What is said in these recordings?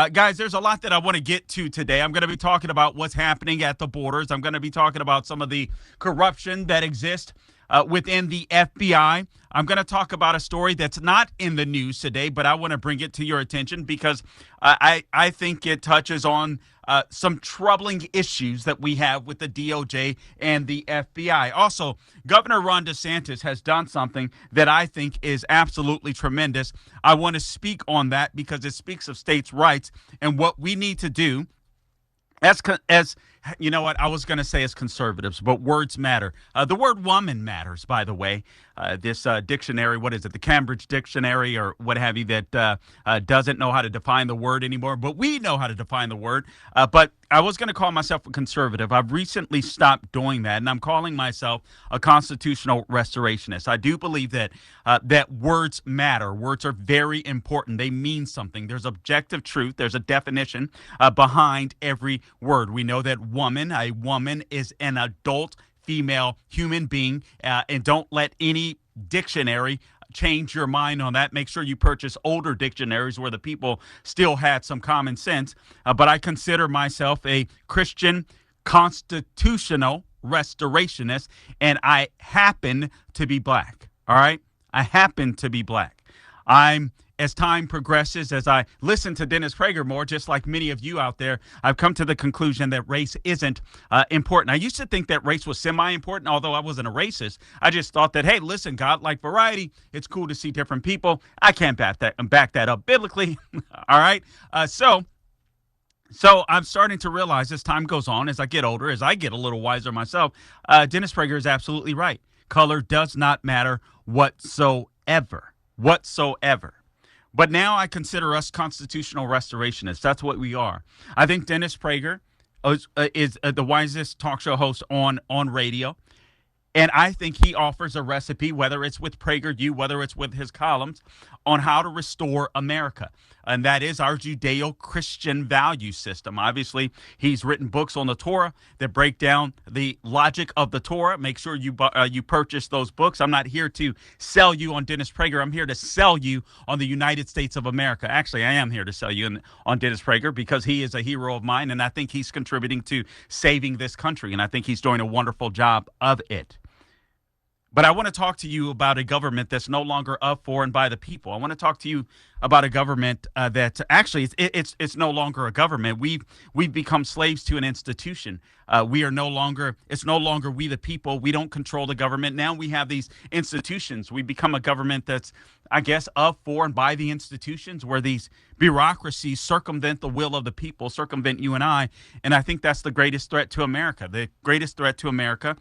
Guys, there's a lot that I want to get to today. I'm going to be talking about what's happening at the borders. I'm going to be talking about some of the corruption that exists within the FBI. I'm going to talk about a story that's not in the news today, but I want to bring it to your attention because I think it touches on some troubling issues that we have with the DOJ and the FBI. Also, Governor Ron DeSantis has done something that I think is absolutely tremendous. I want to speak on that because it speaks of states' rights and what we need to do as you know what I was going to say as conservatives, but words matter. The word woman matters, by the way. This dictionary, what is it, the Cambridge Dictionary or what have you, that doesn't know how to define the word anymore, but we know how to define the word. But I was going to call myself a conservative. I've recently stopped doing that, and I'm calling myself a constitutional restorationist. I do believe that that words matter. Words are very important. They mean something. There's objective truth. There's a definition behind every word. We know that a woman is an adult female human being, and don't let any dictionary change your mind on that. Make sure you purchase older dictionaries where the people still had some common sense. But I consider myself a Christian constitutional restorationist, and I happen to be black. All right? I happen to be black. As time progresses, as I listen to Dennis Prager more, just like many of you out there, I've come to the conclusion that race isn't important. I used to think that race was semi-important, although I wasn't a racist. I just thought that, hey, listen, God, like variety, it's cool to see different people. I can't back that up biblically. All right? So I'm starting to realize as time goes on, as I get older, as I get a little wiser myself, Dennis Prager is absolutely right. Color does not matter whatsoever. But now I consider us constitutional restorationists. That's what we are. I think Dennis Prager is the wisest talk show host on radio. And I think he offers a recipe, whether it's with PragerU, whether it's with his columns, on how to restore America. And that is our Judeo-Christian value system. Obviously, he's written books on the Torah that break down the logic of the Torah. Make sure you purchase those books. I'm not here to sell you on Dennis Prager. I'm here to sell you on the United States of America. Actually, I am here to sell you on Dennis Prager because he is a hero of mine, and I think he's contributing to saving this country, and I think he's doing a wonderful job of it. But I want to talk to you about a government that's no longer of, for, and by the people. I want to talk to you about a government that actually it's no longer a government. We've become slaves to an institution. It's no longer we the people. We don't control the government. Now we have these institutions. We become a government that's, I guess, of, for, and by the institutions, where these bureaucracies circumvent the will of the people, circumvent you and I. And I think that's the greatest threat to America. The greatest threat to America,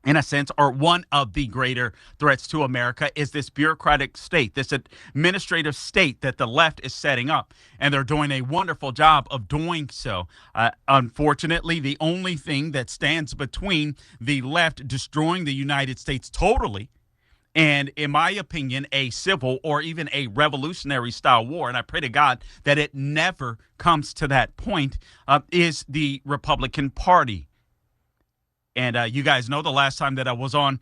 in a sense, or one of the greater threats to America, is this bureaucratic state, this administrative state that the left is setting up. And they're doing a wonderful job of doing so. Unfortunately, the only thing that stands between the left destroying the United States totally and, in my opinion, a civil or even a revolutionary style war, and I pray to God that it never comes to that point, is the Republican Party. And you guys know the last time that I was on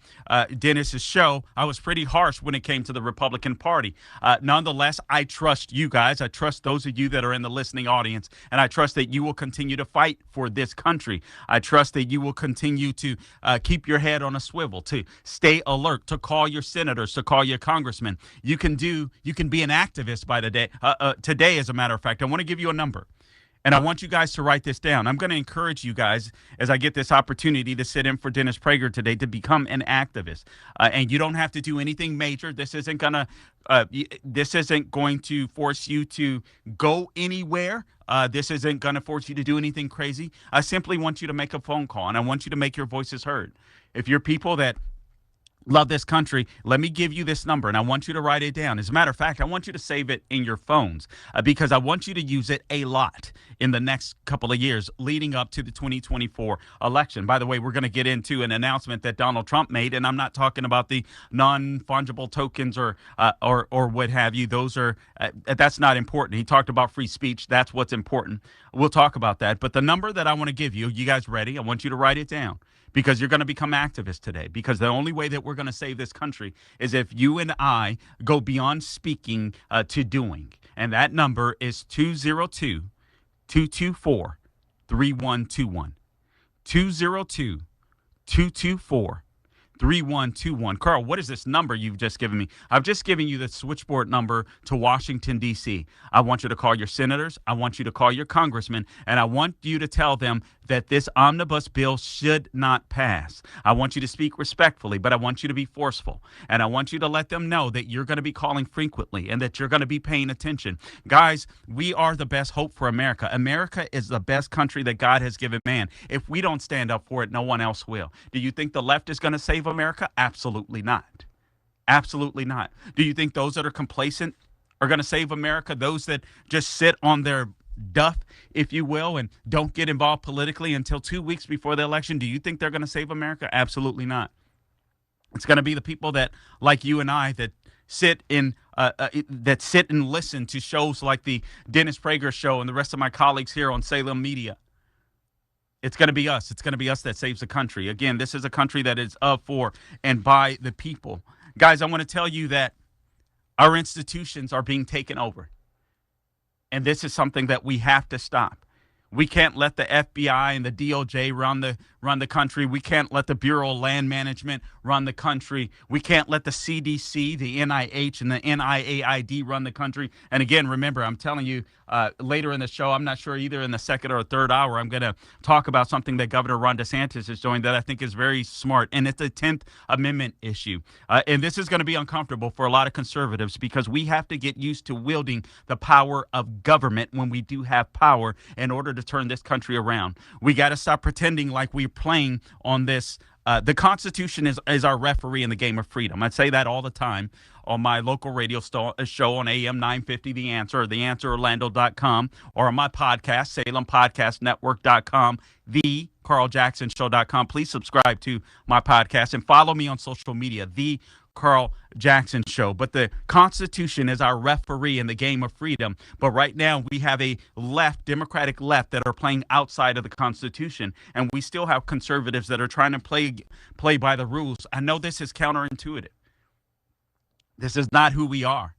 Dennis's show, I was pretty harsh when it came to the Republican Party. Nonetheless, I trust you guys. I trust those of you that are in the listening audience, and I trust that you will continue to fight for this country. I trust that you will continue to keep your head on a swivel, to stay alert, to call your senators, to call your congressmen. You can be an activist by the day. Today, as a matter of fact, I want to give you a number. And I want you guys to write this down. I'm going to encourage you guys, as I get this opportunity to sit in for Dennis Prager today, to become an activist. And you don't have to do anything major. This isn't going to force you to go anywhere. This isn't going to force you to do anything crazy. I simply want you to make a phone call, and I want you to make your voices heard. If you're people that love this country, let me give you this number, and I want you to write it down. As a matter of fact, I want you to save it in your phones because I want you to use it a lot in the next couple of years leading up to the 2024 election. By the way, we're going to get into an announcement that Donald Trump made, and I'm not talking about the non-fungible tokens or what have you. That's not important. He talked about free speech. That's what's important. We'll talk about that. But the number that I want to give you, you guys ready? I want you to write it down, because you're going to become activists today. Because the only way that we're going to save this country is if you and I go beyond speaking to doing. And that number is 202-224-3121. 202-224-3121. Carl, what is this number you've just given me? I've just given you the switchboard number to Washington, D.C. I want you to call your senators. I want you to call your congressmen. And I want you to tell them that this omnibus bill should not pass. I want you to speak respectfully, but I want you to be forceful. And I want you to let them know that you're going to be calling frequently and that you're going to be paying attention. Guys, we are the best hope for America. America is the best country that God has given man. If we don't stand up for it, no one else will. Do you think the left is going to save America? Absolutely not. Absolutely not. Do you think those that are complacent are going to save America? Those that just sit on their duff, if you will, and don't get involved politically until 2 weeks before the election, do you think they're going to save America? Absolutely not. It's going to be the people that, like you and I, that sit and listen to shows like the Dennis Prager show and the rest of my colleagues here on Salem Media. It's going to be us. It's going to be us that saves the country. Again, this is a country that is of, for, and by the people. Guys, I want to tell you that our institutions are being taken over. And this is something that we have to stop. We can't let the FBI and the DOJ run the country. We can't let the Bureau of Land Management run the country. We can't let the CDC, the NIH, and the NIAID run the country. And again, remember, I'm telling you, later in the show, I'm not sure either in the second or third hour, I'm going to talk about something that Governor Ron DeSantis is doing that I think is very smart. And it's a 10th Amendment issue. And this is going to be uncomfortable for a lot of conservatives because we have to get used to wielding the power of government when we do have power in order to turn this country around. We got to stop pretending like we're playing on this. The Constitution is our referee in the game of freedom. I say that all the time on my local radio show on AM 950, The Answer, or theanswerorlando.com, or on my podcast, SalemPodcastNetwork.com, thecarljacksonshow.com. Please subscribe to my podcast and follow me on social media, The Carl Jackson Show. But the Constitution is our referee in the game of freedom. But right now we have a Democratic left that are playing outside of the Constitution. And we still have conservatives that are trying to play by the rules. I know this is counterintuitive. This is not who we are.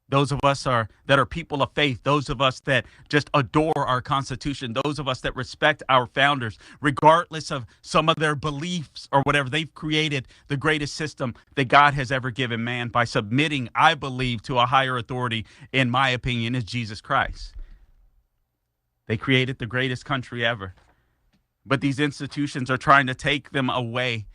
Those of us that are people of faith, those of us that just adore our Constitution, those of us that respect our founders, regardless of some of their beliefs or whatever, they've created the greatest system that God has ever given man by submitting, I believe, to a higher authority, in my opinion, is Jesus Christ. They created the greatest country ever. But these institutions are trying to take them away.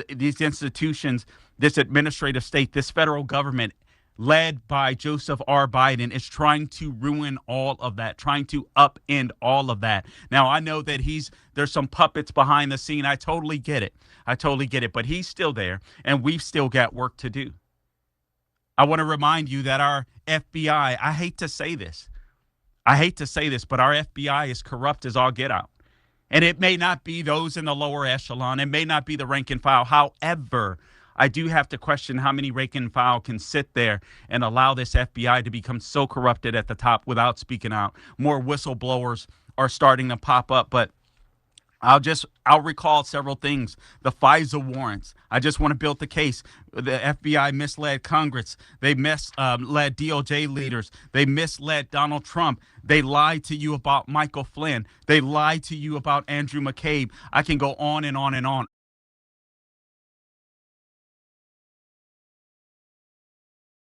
These institutions, this administrative state, this federal government, led by Joseph R. Biden, is trying to ruin all of that, trying to upend all of that. Now, I know that there's some puppets behind the scene. I totally get it. But he's still there, and we've still got work to do. I want to remind you that our FBI, I hate to say this, but our FBI is corrupt as all get out. And it may not be those in the lower echelon. It may not be the rank and file. However, I do have to question how many rank and file can sit there and allow this FBI to become so corrupted at the top without speaking out. More whistleblowers are starting to pop up, but I'll recall several things. The FISA warrants. I just want to build the case. The FBI misled Congress. They misled DOJ leaders. They misled Donald Trump. They lied to you about Michael Flynn. They lied to you about Andrew McCabe. I can go on and on and on.